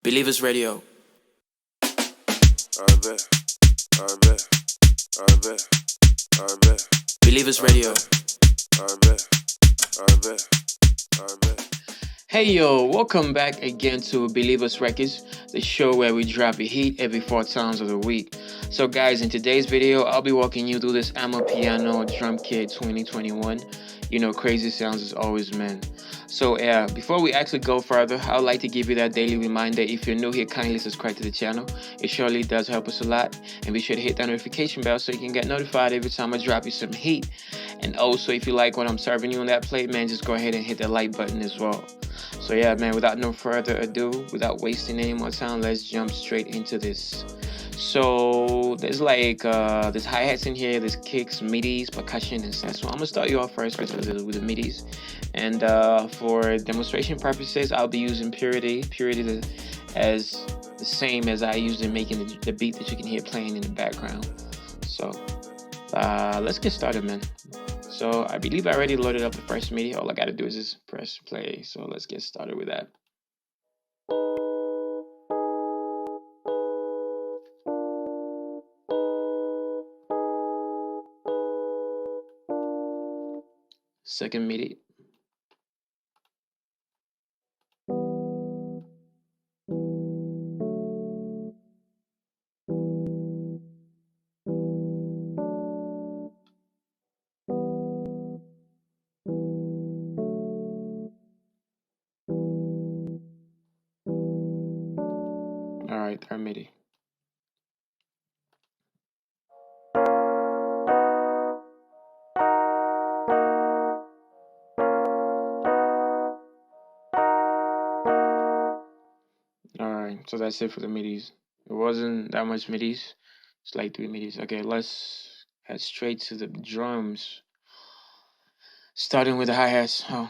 Believers Radio. Believers Radio. Hey yo, welcome back again to Believers Records, the show where we drop the heat every 4 times of the week. So guys, in today's video, I'll be walking you through this Amapiano Drumkit 2021. You know, crazy sounds as always, man. So yeah, before we actually go further, I would like to give you that daily reminder. If you're new here, kindly subscribe to the channel. It surely does help us a lot. And be sure to hit that notification bell so you can get notified every time I drop you some heat. And also, if you like what I'm serving you on that plate, man, just go ahead and hit the like button as well. So yeah, man, without no further ado, without wasting any more time, let's jump straight into this. So there's there's hi-hats in here, there's kicks, Midis, percussion, and snares. So I'm gonna start you off first with the Midis. And for demonstration purposes, I'll be using Purity as the same as I used in making the beat that you can hear playing in the background. So let's get started, man. So I believe I already loaded up the first MIDI. All I gotta do is just press play. So let's get started with that. Second MIDI. All right, third MIDI. Alright, so that's it for the MIDIs. It wasn't that much MIDIs. It's like 3 MIDIs. Okay, let's head straight to the drums. Starting with the hi-hats. Oh.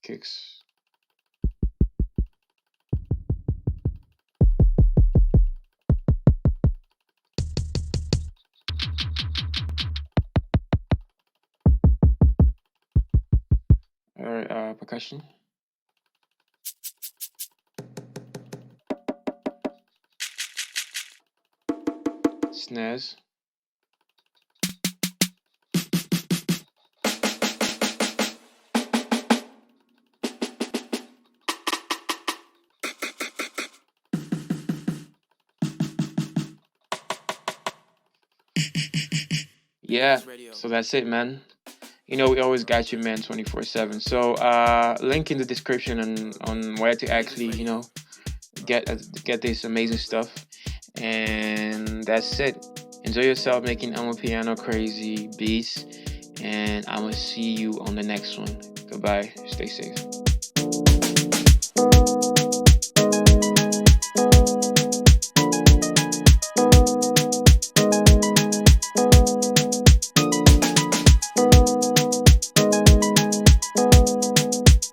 Kicks. Alright, percussion. Snares. Yeah, so that's it, man. You know, we always got you, man, 24/7. So link in the description on where to actually, you know, get this amazing stuff. And that's it. Enjoy yourself making Amapiano crazy beats, and I'm gonna see you on the next one. Goodbye. Stay safe.